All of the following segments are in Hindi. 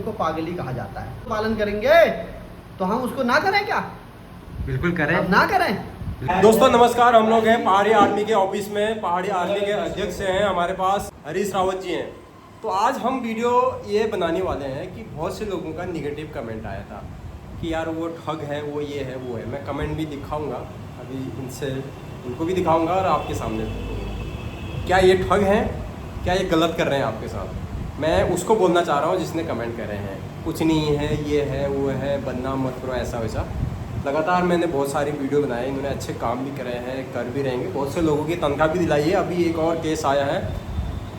उनको पागल ही कहा जाता है। पालन करेंगे तो हम उसको ना करें क्या? बिल्कुल करें, अब ना करें। दोस्तों नमस्कार, हम लोग हैं पहाड़ी आर्मी के ऑफिस में। पहाड़ी आर्मी के अध्यक्ष हैं हमारे पास हरीश रावत जी हैं। तो आज हम वीडियो ये बनाने वाले हैं कि बहुत से लोगों का निगेटिव कमेंट आया था कि यार वो ठग है, वो ये है, वो है। मैं कमेंट भी दिखाऊंगा, अभी उनको भी दिखाऊंगा और आपके सामने क्या ये ठग हैं, क्या ये गलत कर रहे हैं आपके साथ। मैं उसको बोलना चाह रहा हूँ जिसने कमेंट करे हैं कुछ नहीं है, ये है, वो है, बदनाम मत करो, ऐसा वैसा। लगातार मैंने बहुत सारी वीडियो बनाए, इन्होंने अच्छे काम भी करे हैं, कर भी रहेंगे। बहुत से लोगों की तनख्वाह भी दिलाई है। अभी एक और केस आया है,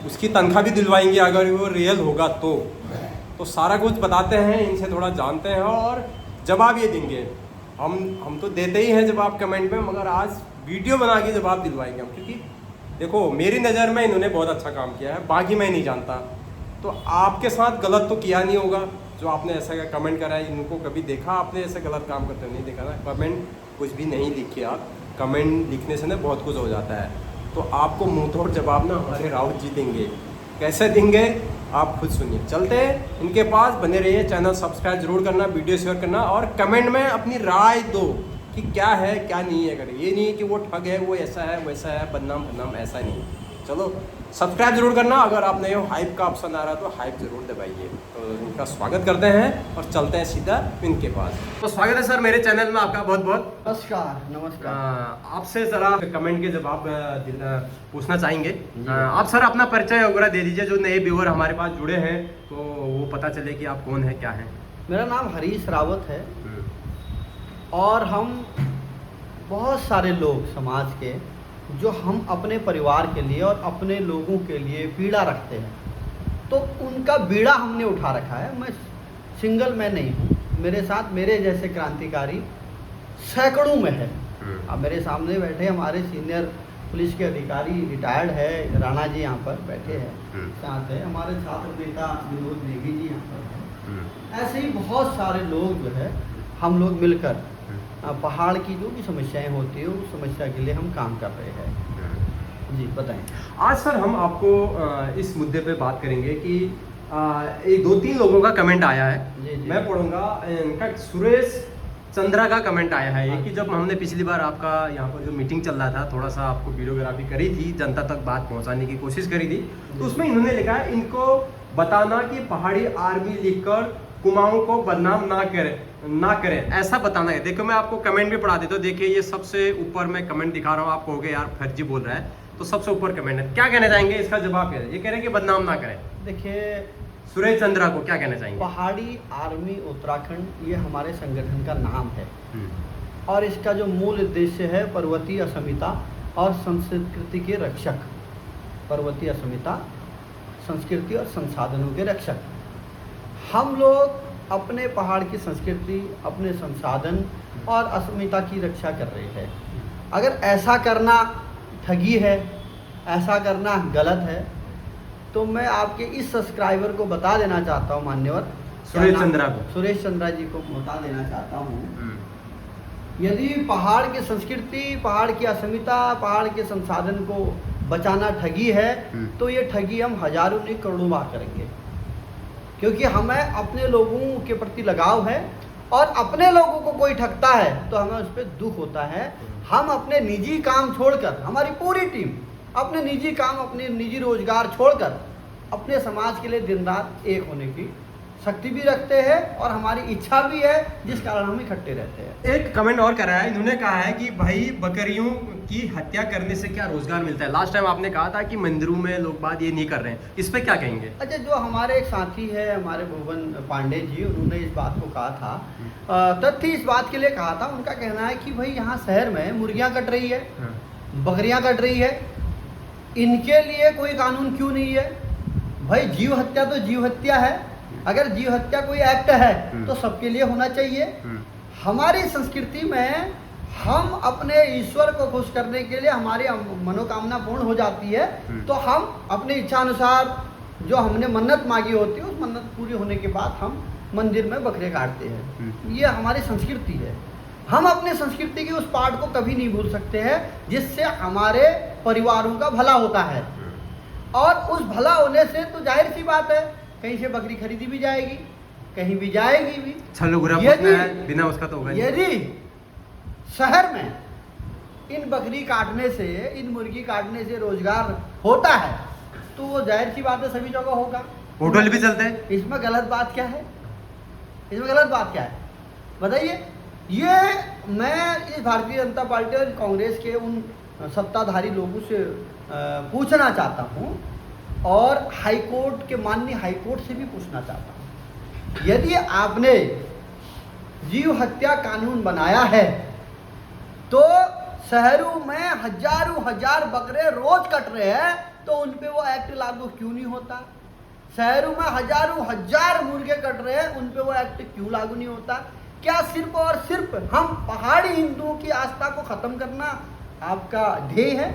उसकी तनख्वाह भी दिलवाएंगे अगर वो रियल होगा तो सारा कुछ बताते हैं, इनसे थोड़ा जानते हैं और जवाब ये देंगे। हम तो देते ही हैं जवाब कमेंट में, मगर आज वीडियो बना के जवाब दिलवाएंगे हम। क्योंकि देखो मेरी नज़र में इन्होंने बहुत अच्छा काम किया है, बाकी मैं नहीं जानता। तो आपके साथ गलत तो किया नहीं होगा जो आपने ऐसा कमेंट करा है। इनको कभी देखा आपने ऐसे गलत काम करते नहीं देखा ना। कमेंट कुछ भी नहीं लिखे आप, कमेंट लिखने से ना बहुत कुछ हो जाता है। तो आपको मुंह तोड़ जवाब ना हमारे रावत जी देंगे। कैसे देंगे आप खुद सुनिए। चलते हैं इनके पास, बने रहिए। चैनल सब्सक्राइब जरूर करना, वीडियो शेयर करना और कमेंट में अपनी राय दो कि क्या है क्या नहीं है। अगर ये नहीं है कि वो ठग है, वो ऐसा है वैसा है, बदनाम ऐसा नहीं। चलो सब्सक्राइब जरूर करना। अगर आप नए हो, हाइप का ऑप्शन आ रहा है तो हाइप जरूर दबाइए। तो इनका स्वागत करते हैं और चलते हैं सीधा इनके पास। तो स्वागत है सर मेरे चैनल में आपका बहुत बहुत। नमस्कार। आपसे जरा कमेंट के जवाब पूछना चाहेंगे। आप सर अपना परिचय वगैरह दे दीजिए, जो नए व्यूअर हमारे पास जुड़े हैं तो वो पता चले कि आप कौन है, क्या है। मेरा नाम हरीश रावत है और हम बहुत सारे लोग समाज के जो हम अपने परिवार के लिए और अपने लोगों के लिए पीड़ा रखते हैं, तो उनका बीड़ा हमने उठा रखा है। मैं सिंगल मैं नहीं हूँ, मेरे साथ मेरे जैसे क्रांतिकारी सैकड़ों में है। अब मेरे सामने बैठे हमारे सीनियर पुलिस के अधिकारी, रिटायर्ड है राणा जी यहाँ पर बैठे हैं, साथ है हमारे छात्र नेता विनोद नेगी जी यहाँ पर है। ऐसे ही बहुत सारे लोग जो है हम लोग मिलकर पहाड़ की जो भी समस्याएं होती है उस समस्या के लिए हम काम कर रहे हैं। जी बताएं। आज सर हम आपको इस मुद्दे पे बात करेंगे कि एक 2-3 लोगों का कमेंट आया है। जी। मैं पढ़ूंगा। इनका सुरेश चंद्रा का कमेंट आया है ये कि जब हमने पिछली बार आपका यहाँ पर जो मीटिंग चल रहा था, थोड़ा सा आपको वीडियोग्राफी करी थी, जनता तक बात पहुँचाने की कोशिश करी थी, तो उसमें इन्होंने लिखा है इनको बताना कि पहाड़ी आर्मी लिखकर कुमाऊं को बदनाम ना करें, ऐसा बताना है। देखो मैं आपको कमेंट भी पढ़ा देता हूँ। देखिए ये सबसे ऊपर मैं कमेंट दिखा रहा हूँ, आप कहोगे यार फर्जी बोल रहा है, तो सबसे ऊपर कमेंट है। क्या कहना चाहेंगे इसका जवाब क्या है? ये कह रहे हैं कि बदनाम ना करें। देखिए सुरेश चंद्रा को क्या कहना चाहेंगे? पहाड़ी आर्मी उत्तराखंड ये हमारे संगठन का नाम है और इसका जो मूल उद्देश्य है पर्वतीय अस्मिता और संस्कृति के रक्षक। पर्वतीय अस्मिता, संस्कृति और संसाधनों के रक्षक। हम लोग अपने पहाड़ की संस्कृति, अपने संसाधन और अस्मिता की रक्षा कर रहे हैं। अगर ऐसा करना ठगी है, ऐसा करना गलत है, तो मैं आपके इस सब्सक्राइबर को बता देना चाहता हूँ, मान्यवर सुरेश चंद्रा को, सुरेश चंद्रा जी को बता देना चाहता हूँ, यदि पहाड़ की संस्कृति, पहाड़ की अस्मिता, पहाड़ के संसाधन को बचाना ठगी है तो ये ठगी हम हजारों नहीं करोड़ों बार करेंगे। क्योंकि हमें अपने लोगों के प्रति लगाव है और अपने लोगों को कोई ठगता है तो हमें उस पर दुख होता है। हम अपने निजी काम छोड़कर, हमारी पूरी टीम अपने निजी काम, अपने निजी रोजगार छोड़कर अपने समाज के लिए दिन रात एक होने की शक्ति भी रखते हैं और हमारी इच्छा भी है, जिस कारण हम इकट्ठे रहते हैं। एक कमेंट और करा है, इन्होंने कहा है कि भाई बकरियों की हत्या करने से क्या रोजगार मिलता है? लास्ट टाइम आपने कहा था कि मंदिरों में लोग बात ये नहीं कर रहे हैं, इस पे क्या कहेंगे? अच्छा, जो हमारे एक साथी है हमारे भुवन पांडे जी, उन्होंने इस बात को कहा था, तथ्य इस बात के लिए कहा था। उनका कहना है कि भाई यहाँ शहर में मुर्गियाँ कट रही है, बकरियाँ कट रही है, इनके लिए कोई कानून क्यों नहीं है? भाई जीव हत्या तो जीव हत्या है, अगर जीव हत्या कोई एक्ट है तो सबके लिए होना चाहिए। हमारी संस्कृति में हम अपने ईश्वर को खुश करने के लिए हमारी मनोकामना पूर्ण हो जाती है तो हम अपने इच्छा अनुसार जो हमने मन्नत मांगी होती है उस मन्नत पूरी होने के बाद हम मंदिर में बकरे काटते हैं। ये हमारी संस्कृति है। हम अपने संस्कृति के उस पार्ट को कभी नहीं भूल सकते हैं जिससे हमारे परिवारों का भला होता है। और उस भला होने से तो जाहिर सी बात है कहीं से बकरी खरीदी भी जाएगी, कहीं भी जाएगी भी। चलो बुरा बिना उसका तो होगा नहीं। यदि शहर में इन बकरी काटने से, इन मुर्गी काटने से रोजगार होता है तो वो जाहिर सी बात है सभी जगह होगा, होटल भी चलते हैं। इसमें गलत बात क्या है? इसमें गलत बात क्या है बताइए? ये मैं इस भारतीय जनता पार्टी और कांग्रेस के उन सत्ताधारी लोगों से पूछना चाहता हूँ और हाईकोर्ट के माननीय हाईकोर्ट से भी पूछना चाहता हूँ, यदि आपने जीव हत्या कानून बनाया है तो शहरों में हजारों हजार बकरे रोज कट रहे हैं तो उन पे वो एक्ट लागू क्यों नहीं होता? शहरों में हजारों हजार मुर्गे कट रहे हैं, उन पे वो एक्ट क्यों लागू नहीं होता? क्या सिर्फ और सिर्फ हम पहाड़ी हिंदुओं की आस्था को खत्म करना आपका ध्येय है?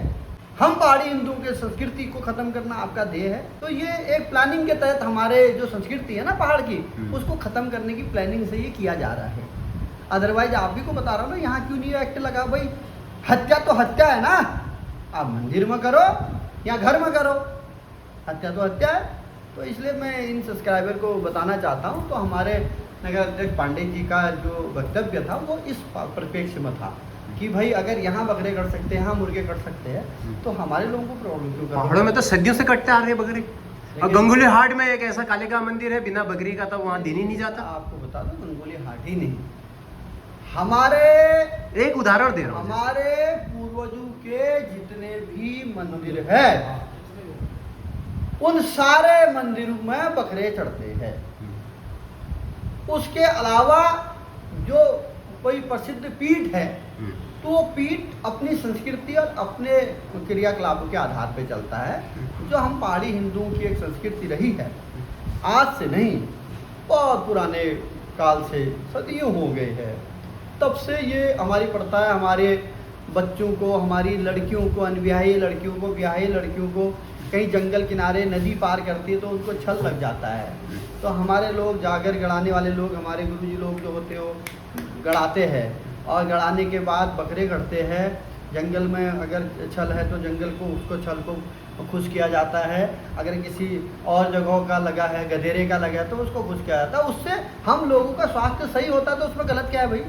हम पहाड़ी हिंदुओं के संस्कृति को खत्म करना आपका ध्येय है? तो ये एक प्लानिंग के तहत हमारे जो संस्कृति है ना पहाड़ की, उसको खत्म करने की प्लानिंग से ये किया जा रहा है। अदरवाइज आप भी को बता रहा हूँ ना, यहाँ क्यों नहीं एक्ट लगा? भाई हत्या तो हत्या है ना, आप मंदिर में करो या घर में करो, हत्या तो हत्या है। तो इसलिए मैं इन सब्सक्राइबर को बताना चाहता हूँ। तो हमारे नगर अध्यक्ष पांडे जी का जो वक्तव्य था वो इस परिप्रेक्ष्य में था कि भाई अगर यहाँ बकरे कट सकते हैं, यहाँ मुर्गे कट सकते हैं तो हमारे लोगों को प्रॉब्लम क्यों? पहाड़ों में तो सदियों से कटते आ रहे हैं बकरे। और गंगोली हाट में एक ऐसा काले का मंदिर है, बिना बकरी का तो वहाँ दिन ही नहीं जाता। आपको बता दो, गंगोली हाट ही नहीं, हमारे एक उदाहरण दे रहा हूँ, हमारे पूर्वजों के जितने भी मंदिर है उन सारे मंदिरों में बकरे चढ़ते हैं। उसके अलावा जो कोई प्रसिद्ध पीठ है तो वो पीठ अपनी संस्कृति और अपने क्रियाकलापों के आधार पे चलता है। जो हम पहाड़ी हिंदुओं की एक संस्कृति रही है, आज से नहीं, बहुत पुराने काल से, सदियों हो गए हैं, तब से ये हमारी प्रथा है। हमारे बच्चों को, हमारी लड़कियों को, अनब्याही लड़कियों को, ब्याही लड़कियों को कहीं जंगल किनारे नदी पार करती है तो उनको छल लग जाता है। तो हमारे लोग, जागर गड़ाने वाले लोग, हमारे गुरुजी लोग जो होते हो गड़ाते हैं और गड़ाने के बाद बकरे गढ़ते हैं। जंगल में अगर छल है तो जंगल को, उसको छल को खुश किया जाता है। अगर किसी और जगहों का लगा है, गधेरे का लगा है तो उसको खुश किया जाता है। उससे हम लोगों का स्वास्थ्य सही होता है, तो उसमें गलत क्या है भाई?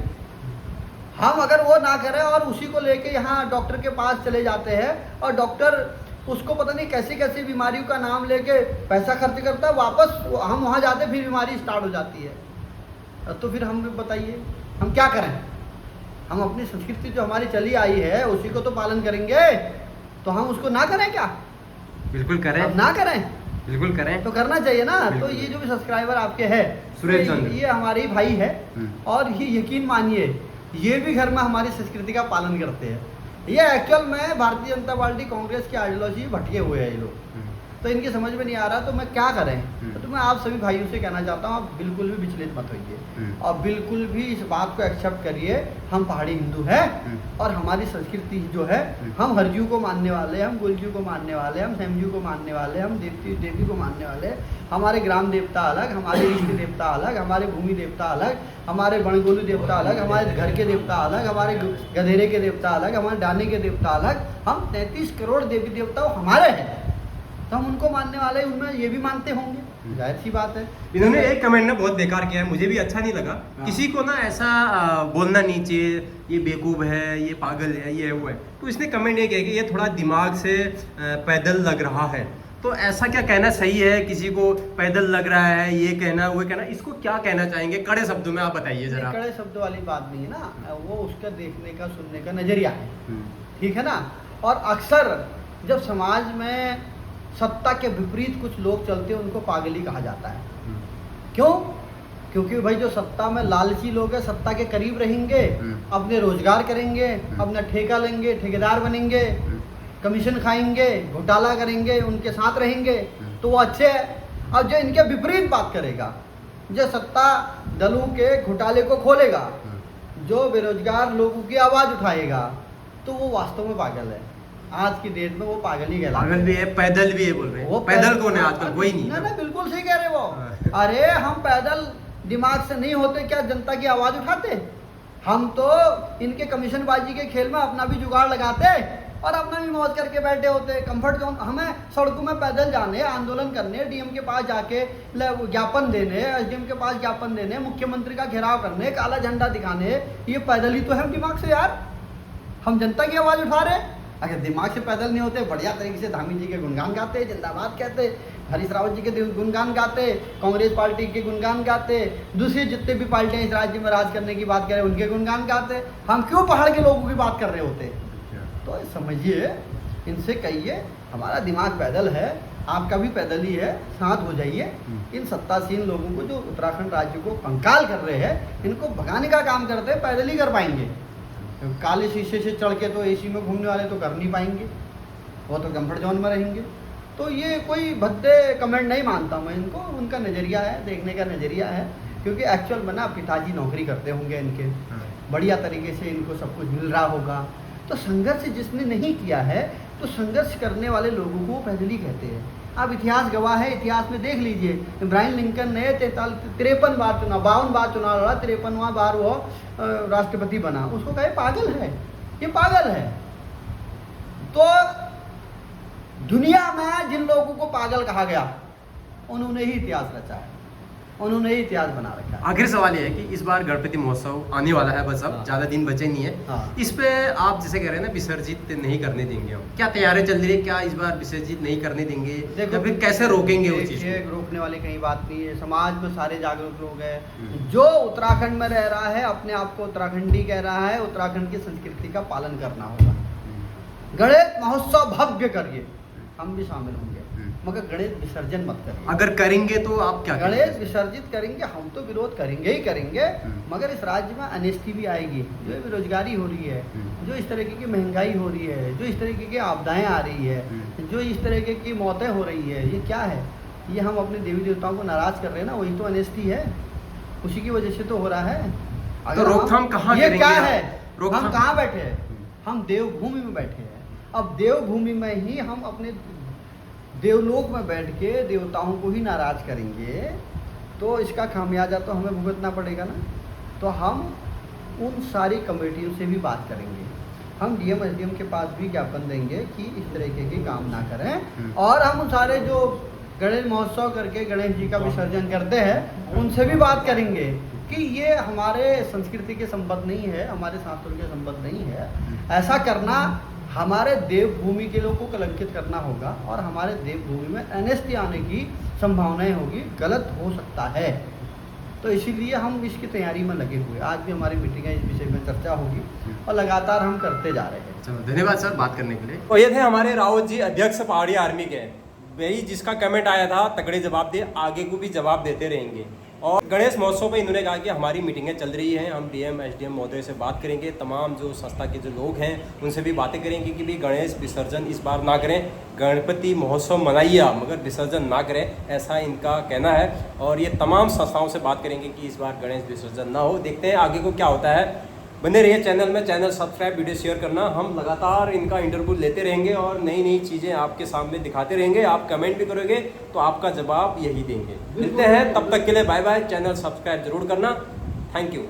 हम अगर वो ना करें और उसी को लेके यहाँ डॉक्टर के पास चले जाते हैं और डॉक्टर उसको पता नहीं कैसी कैसी बीमारियों का नाम लेके पैसा खर्च करता है, वापस हम वहाँ जाते फिर बीमारी स्टार्ट हो जाती है। तो फिर हम बताइए हम क्या करें? हम अपनी संस्कृति जो हमारी चली आई है उसी को तो पालन करेंगे, तो हम उसको ना करें क्या? बिल्कुल करें। अब ना करें? बिल्कुल करें, तो करना चाहिए ना। तो ये जो भी सब्सक्राइबर आपके हैं सुरेश चंद्र, ये हमारे ही भाई है और ये यकीन मानिए ये भी घर में हमारी संस्कृति का पालन करते हैं। ये एक्चुअल में भारतीय जनता पार्टी कांग्रेस की आइडियोलॉजी भटके हुए हैं ये लोग, तो इनकी समझ में नहीं आ रहा। तो मैं क्या करें? तो मैं आप सभी भाइयों से कहना चाहता हूँ, आप बिल्कुल भी विचलित मत होइए और बिल्कुल भी इस बात को एक्सेप्ट करिए। हम पहाड़ी हिंदू हैं और हमारी संस्कृति जो है, हम हरजू को मानने वाले, हम गोलजू को मानने वाले, हम सेमजू को मानने वाले, हम देवी को मानने वाले। हमारे ग्राम देवता अलग, हमारे इष्ट देवता अलग, हमारे भूमि देवता अलग, हमारे बनगोलू देवता अलग, हमारे घर के देवता अलग, हमारे गधेरे के देवता अलग, हमारे डाने के देवता अलग। हम 33 करोड़ देवी देवता हमारे हैं, तो हम उनको मानने वाले, उनमें ये भी मानते होंगे, जाहिर सी बात है। इन्होंने एक कमेंट ना बहुत बेकार किया है, मुझे भी अच्छा नहीं लगा। किसी को ना ऐसा बोलना नहीं चाहिए, ये बेवकूफ़ है, ये पागल है, ये वो है। तो इसने कमेंट ये किया कि ये थोड़ा दिमाग से पैदल लग रहा है। तो ऐसा क्या कहना सही है? किसी को पैदल लग रहा है, ये कहना वो कहना, इसको क्या कहना चाहेंगे कड़े शब्दों में? आप बताइए जरा। कड़े शब्दों वाली बात नहीं है ना, वो उसका देखने का, सुनने का नजरिया है, ठीक है ना। और अक्सर जब समाज में सत्ता के विपरीत कुछ लोग चलते हैं उनको पागली कहा जाता है। क्यों? क्योंकि भाई जो सत्ता में लालची लोग हैं, सत्ता के करीब रहेंगे, अपने रोजगार करेंगे, अपना ठेका लेंगे, ठेकेदार बनेंगे, कमीशन खाएंगे, घोटाला करेंगे, उनके साथ रहेंगे, तो वो अच्छे हैं। और जो इनके विपरीत बात करेगा, जो सत्ता दलों के घोटाले को खोलेगा, जो बेरोजगार लोगों की आवाज़ उठाएगा, तो वो वास्तव में पागल है। आज की डेट में वो पागल ही कहलाता है। पागल भी है, पैदल भी है बोल रहे हैं। वो पैदल कौन है आजकल? कोई नहीं। ना बिल्कुल सही कह रहे वो। अरे हम पैदल दिमाग से नहीं होते क्या जनता की आवाज़ उठाते? हम तो इनके कमीशनबाजी के खेल में अपना भी जुगाड़ लगाते और अपना भी मौज करके बैठे होते। कंफर्ट जोन, हमें सड़कों में पैदल जाने, आंदोलन करने, डीएम के पास जाके ज्ञापन देने, एसडीएम के पास ज्ञापन देने, मुख्यमंत्री का घेराव करने, काला झंडा दिखाने, ये पैदल ही तो है दिमाग से यार। हम जनता की आवाज़ उठा रहे हैं। अगर दिमाग से पैदल नहीं होते, बढ़िया तरीके से धामी जी के गुणगान गाते, जिंदाबाद कहते, हरीश रावत जी के गुणगान गाते, कांग्रेस पार्टी के गुणगान गाते, दूसरी जितने भी पार्टियां इस राज्य में राज करने की बात करें उनके गुणगान गाते, हम क्यों पहाड़ के लोगों की बात कर रहे होते? तो समझिए, इनसे कहिए हमारा दिमाग पैदल है, आपका भी पैदल ही है, साथ हो जाइए। इन सत्तासीन लोगों को जो उत्तराखंड राज्य को कंकाल कर रहे हैं, इनको भगाने का काम करते हैं, पैदल ही कर पाएंगे। काले शीशे से चढ़ के तो एसी में घूमने वाले तो कर नहीं पाएंगे, वो तो कंफर्ट जोन में रहेंगे। तो ये कोई भद्दे कमेंट नहीं मानता मैं इनको, उनका नज़रिया है, देखने का नज़रिया है। क्योंकि एक्चुअल में ना पिताजी नौकरी करते होंगे इनके, बढ़िया तरीके से इनको सब कुछ मिल रहा होगा। तो संघर्ष जिसने नहीं किया है, तो संघर्ष करने वाले लोगों को पैदल ही कहते हैं। आप इतिहास गवाह है, इतिहास में देख लीजिए, इब्राहिम लिंकन ने 53 बार चुनाव, 52 बार चुनाव लड़ा, 53वां बार वो राष्ट्रपति बना। उसको कहे पागल है, ये पागल है। तो दुनिया में जिन लोगों को पागल कहा गया, उन्होंने ही इतिहास रचा है, उन्होंने ही इतिहास बना रखा है। आखिर सवाल ये है कि इस बार गणपति महोत्सव आने वाला है, बस अब ज़्यादा दिन बचे नहीं है। हाँ। इस पे आप जैसे कह रहे हैं ना, विसर्जित नहीं करने देंगे हम, क्या तैयारी चल रही है? क्या इस बार विसर्जित नहीं करने देंगे, या फिर कैसे रोकेंगे उस चीज़ को? रोकने वाली कहीं बात नहीं है। समाज में सारे जागरूक लोग हैं। जो उत्तराखंड में रह रहा है, अपने आप को उत्तराखंडी कह रहा है, उत्तराखंड की संस्कृति का पालन करना होगा। गणेश महोत्सव भव्य करिए, हम भी शामिल होंगे, मगर गणेश विसर्जन मत करिए। अगर करेंगे तो आप क्या करेंगे? गणेश विसर्जित करेंगे, हम तो विरोध करेंगे ही करेंगे, मगर इस राज्य में अनिश्चित भी आएगी। जो बेरोजगारी हो रही है, जो इस तरीके की महंगाई हो रही है, जो इस तरीके की आपदाएं आ रही है, जो इस तरीके की मौतें हो रही है, ये क्या है? ये हम अपने देवी देवताओं को नाराज कर रहे हैं ना, वही तो अनिश्चित है, उसी की वजह से तो हो रहा है। तो रोकथाम कहाँ ये क्या है? हम कहाँ बैठे हैं? हम देवभूमि में बैठे हैं। अब देवभूमि में ही हम अपने देवलोक में बैठ के देवताओं को ही नाराज करेंगे, तो इसका खामियाजा तो हमें भुगतना पड़ेगा ना। तो हम उन सारी कमेटियों से भी बात करेंगे, हम डीएम एसडीएम के पास भी ज्ञापन देंगे कि इस तरीके के काम ना करें। और हम उन सारे जो गणेश महोत्सव करके गणेश जी का विसर्जन करते हैं, उनसे भी बात करेंगे कि ये हमारे संस्कृति के संबद्ध नहीं है, हमारे शास्त्रों के संबद्ध नहीं है। ऐसा करना हमारे देवभूमि के लोगों को कलंकित करना होगा, और हमारे देवभूमि में अनिश्चित आने की संभावनाएं होगी, गलत हो सकता है। तो इसीलिए हम इसकी तैयारी में लगे हुए। आज भी हमारी मीटिंग है, इस विषय में चर्चा होगी और लगातार हम करते जा रहे हैं। चलो, धन्यवाद सर बात करने के लिए। तो ये थे हमारे रावत जी, अध्यक्ष पहाड़ी आर्मी के। वही जिसका कमेंट आया था, तगड़े जवाब दे, आगे को भी जवाब देते रहेंगे। और गणेश महोत्सव पे इन्होंने कहा कि हमारी मीटिंगें चल रही हैं, हम डीएम एसडीएम महोदय से बात करेंगे, तमाम जो संस्था के जो लोग हैं उनसे भी बातें करेंगे कि भी गणेश विसर्जन इस बार ना करें, गणपति महोत्सव मनाइए मगर विसर्जन ना करें, ऐसा इनका कहना है। और ये तमाम संस्थाओं से बात करेंगे कि इस बार गणेश विसर्जन ना हो। देखते हैं आगे को क्या होता है। बने रहिए चैनल में, चैनल सब्सक्राइब, वीडियो शेयर करना। हम लगातार इनका इंटरव्यू लेते रहेंगे और नई नई चीज़ें आपके सामने दिखाते रहेंगे। आप कमेंट भी करोगे तो आपका जवाब यही देंगे। मिलते हैं, तब तक के लिए बाय बाय। चैनल सब्सक्राइब जरूर करना। Thank you.